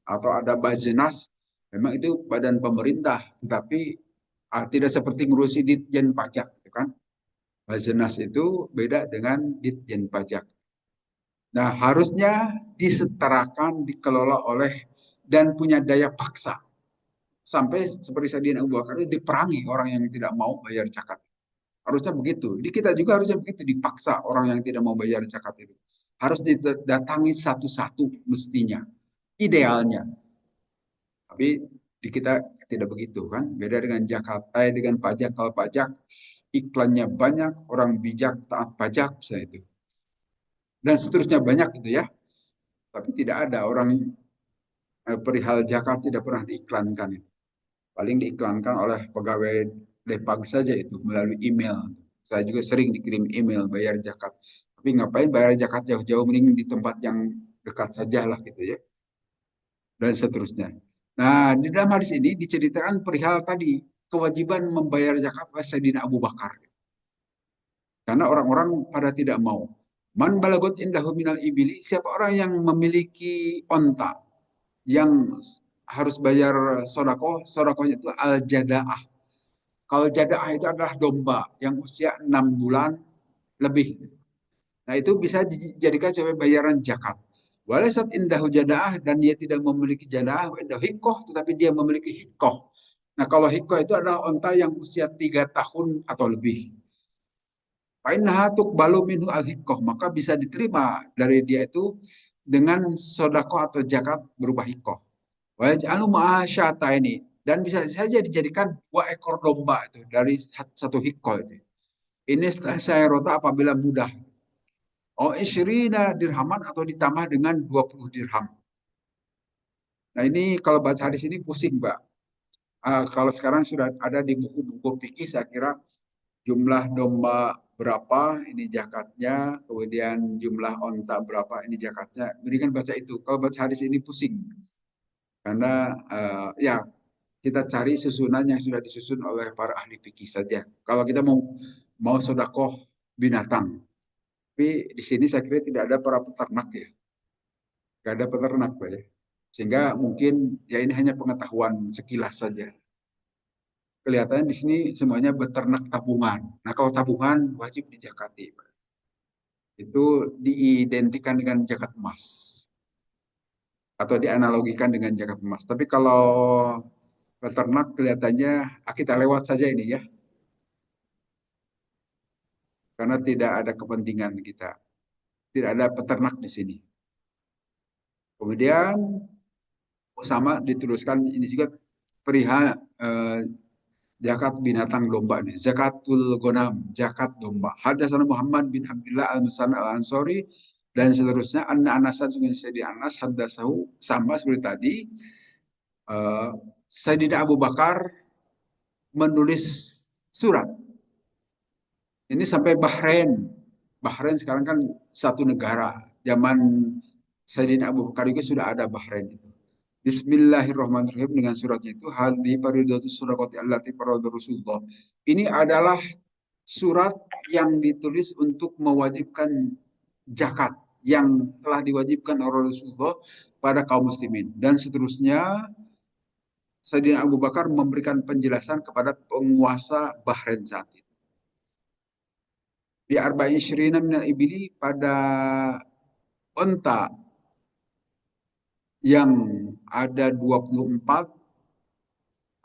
Speaker 1: atau ada Bajenas, memang itu badan pemerintah, tetapi tidak seperti ngurusi Ditjen Pajak, gitu kan? Bajenas itu beda dengan Ditjen Pajak. Nah, harusnya disetarakan, dikelola oleh dan punya daya paksa. Sampai seperti Saidina Abu Bakar itu diperangi orang yang tidak mau bayar zakat. Harusnya begitu. Di kita juga harusnya begitu, dipaksa orang yang tidak mau bayar zakat itu. Harus didatangi satu-satu mestinya. Idealnya. Tapi di kita tidak begitu kan. Beda dengan Jakarta, dengan pajak. Kalau pajak iklannya banyak, orang bijak taat pajak misalnya itu. Dan seterusnya banyak gitu ya. Tapi tidak ada orang perihal Jakarta tidak pernah diiklankan itu. Paling diiklankan oleh pegawai Depag saja itu melalui email. Saya juga sering dikirim email bayar zakat. Tapi ngapain bayar zakat jauh-jauh, mending di tempat yang dekat saja lah gitu ya. Dan seterusnya. Nah, di dalam hadis ini diceritakan perihal tadi kewajiban membayar zakat oleh Sayyidina Abu Bakar. Karena orang-orang pada tidak mau. Man balagot indahu minal ibili, siapa orang yang memiliki onta yang harus bayar sodako, sodakonya itu al-jadaah. Kalau jadaah itu adalah domba yang usia 6 bulan lebih. Nah, itu bisa dijadikan sebagai bayaran zakat. Walaisat indahu jadaah, dan dia tidak memiliki jadaah, indahu hikoh, tetapi dia memiliki hikoh. Nah, kalau hikoh itu adalah onta yang usia 3 tahun atau lebih. Fa'innaha tuqbalu minhu al-hikoh, maka bisa diterima dari dia itu dengan sodako atau zakat berupa hikoh. Waj'alu ma'asyata ini, dan bisa saja dijadikan 2 ekor domba itu dari satu hikoh itu. Ini saya rota apabila mudah. Oh, isyrina dirhaman atau ditambah dengan 20 dirham. Nah, ini kalau baca hadis ini pusing, Mbak. Kalau sekarang sudah ada di buku-buku fikih, saya kira jumlah domba berapa ini zakatnya, kemudian jumlah onta berapa ini zakatnya. Mendingan baca itu. Kalau baca hadis ini pusing. Karena ya kita cari susunan yang sudah disusun oleh para ahli fikih saja. Kalau kita mau sodakoh binatang, tapi di sini saya kira tidak ada para peternak ya, nggak ada peternak Pak ya. Sehingga mungkin ya ini hanya pengetahuan sekilas saja. Kelihatannya di sini semuanya beternak tabungan. Nah, kalau tabungan wajib dijakati, Pak. Itu diidentikan dengan zakat emas atau dianalogikan dengan zakat emas. Tapi kalau peternak kelihatannya kita lewat saja ini ya, karena tidak ada kepentingan kita, tidak ada peternak di sini. Kemudian sama diteruskan ini juga perihal zakat binatang domba nih. Zakatul gonam, zakat domba. Hadatsana Muhammad bin Abdullah al-Musanna al-Ansori dan seterusnya. Anna Anasan di Anas hadasahu, sama seperti tadi. Uh, Sayyidina Abu Bakar menulis surat. Ini sampai Bahrain. Bahrain sekarang kan satu negara. Zaman Sayyidina Abu Bakar juga sudah ada Bahrain itu. Bismillahirrahmanirrahim, dengan suratnya itu hadhi faridatu surakoti allati faradu Rasulullah. Ini adalah surat yang ditulis untuk mewajibkan zakat yang telah diwajibkan oleh Rasulullah pada kaum muslimin. Dan seterusnya, Sayyidina Abu Bakar memberikan penjelasan kepada penguasa Bahrain saat itu. Di arba'in syirina minal ibili, pada onta yang ada 24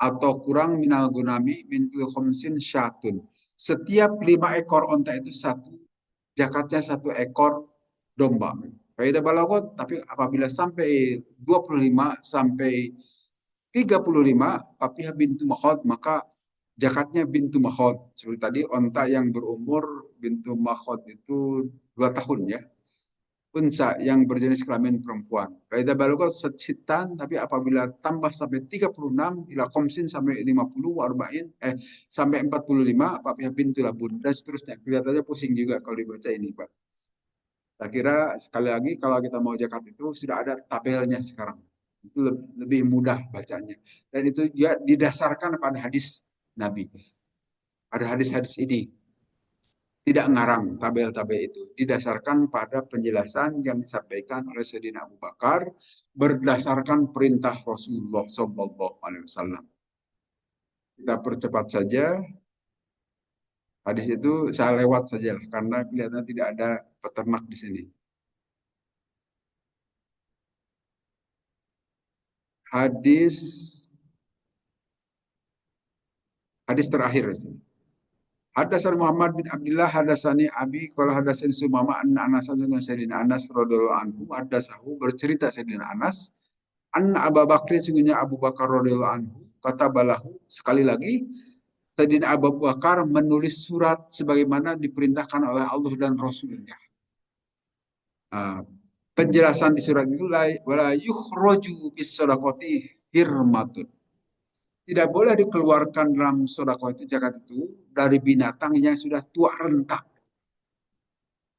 Speaker 1: atau kurang minal gunami mintul khomsin syatun. Setiap 5 ekor onta itu satu, zakatnya 1 ekor domba. Faida balagot, tapi apabila sampai 25 sampai 35 papihah bintu makhod, maka zakatnya bintu makhod. Seperti tadi onta yang berumur bintu makhod itu 2 tahun ya. Unsa yang berjenis kelamin perempuan. Faida balagot setan, tapi apabila tambah sampai 36 ila komsin sampai 50 arba'in sampai 45 papihah bintu labun dan seterusnya. Kelihatannya pusing juga kalau dibaca ini, Pak. Saya kira sekali lagi kalau kita mau zakat itu sudah ada tabelnya sekarang. Itu lebih mudah bacanya. Dan itu juga didasarkan pada hadis Nabi. Pada hadis-hadis ini tidak ngarang tabel-tabel itu. Didasarkan pada penjelasan yang disampaikan oleh Sayyidina Abu Bakar berdasarkan perintah Rasulullah Sallallahu Alaihi Wasallam. Kita percepat saja. Hadis itu saya lewat saja lah, karena kelihatan tidak ada peternak di sini. Hadis hadis terakhir. Hadasan Muhammad bin Abdullah hadasani Abi kalau hadasan Sumama anna Anas Sayyidina Anas radhiyallahu anhu hadasahu bercerita Sayyidina Anas anna Abu Bakar sungguhnya Abu Bakar radhiyallahu anhu kata balahu sekali lagi Sayyidina Abu Bakar menulis surat sebagaimana diperintahkan oleh Allah dan Rasulnya. Penjelasan di surat itu wala yukhraju bis sadaqati hirmatun. Tidak boleh dikeluarkan dalam sedekah itu zakat itu dari binatang yang sudah tua renta.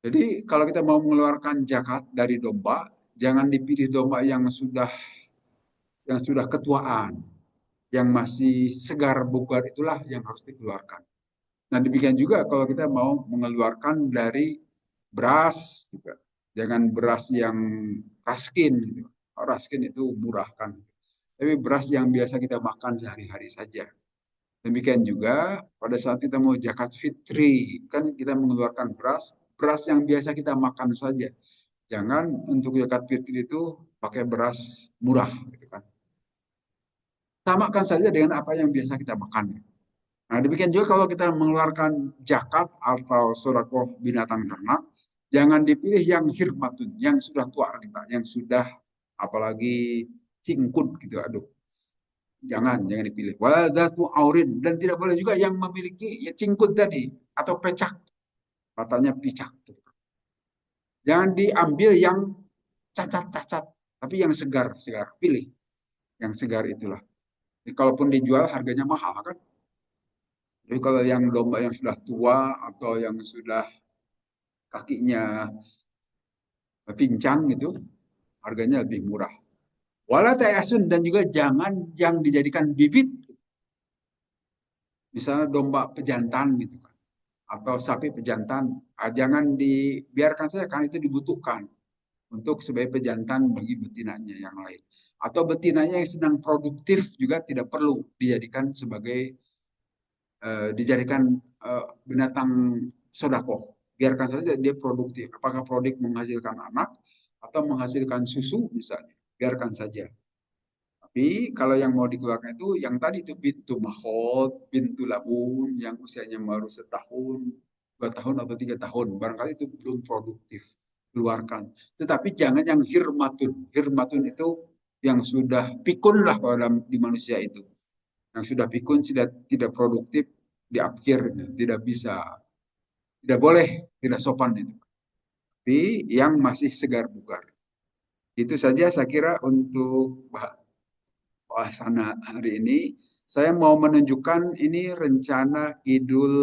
Speaker 1: Jadi kalau kita mau mengeluarkan zakat dari domba, jangan dipilih domba yang sudah ketuaan, yang masih segar bugar itulah yang harus dikeluarkan. Nah demikian juga kalau kita mau mengeluarkan dari beras juga. Jangan beras yang raskin gitu. Raskin itu murah kan. Tapi beras yang biasa kita makan sehari-hari saja. Demikian juga pada saat kita mau zakat fitri, kan kita mengeluarkan beras, beras yang biasa kita makan saja. Jangan untuk zakat fitri itu pakai beras murah, gitu kan. Samakan saja dengan apa yang biasa kita makan. Nah, demikian juga kalau kita mengeluarkan zakat atau sedekah binatang ternak, jangan dipilih yang hirmatun, yang sudah tua renta, yang sudah apalagi cingkut gitu, aduh. Jangan dipilih. Wadatu aurin dan tidak boleh juga yang memiliki ya cingkut tadi atau pecak, katanya picak. Jangan diambil yang cacat-cacat, tapi yang segar-segar. Pilih yang segar itulah. Jadi, kalaupun dijual harganya mahal kan. Jadi kalau yang domba yang sudah tua atau yang sudah kakinya pincang gitu, harganya lebih murah. Wala tayasun dan juga jangan yang dijadikan bibit, misalnya domba pejantan gitu kan atau sapi pejantan, jangan dibiarkan saja kan itu dibutuhkan untuk sebagai pejantan bagi betinanya yang lain. Atau betinanya yang sedang produktif juga tidak perlu dijadikan binatang sodako. Biarkan saja dia produktif. Apakah produk menghasilkan anak atau menghasilkan susu misalnya, biarkan saja. Tapi kalau yang mau dikeluarkan itu yang tadi itu bintu mahot, bintu labun yang usianya baru setahun, 2 tahun atau 3 tahun, barangkali itu belum produktif, keluarkan. Tetapi jangan yang hirmatun. Hirmatun itu yang sudah pikun lah kalau di manusia itu, yang sudah pikun sudah tidak produktif di akhir, tidak bisa, tidak boleh, tidak sopan itu. Tapi yang masih segar bugar. Itu saja saya kira untuk suasana hari ini. Saya mau menunjukkan ini rencana Idul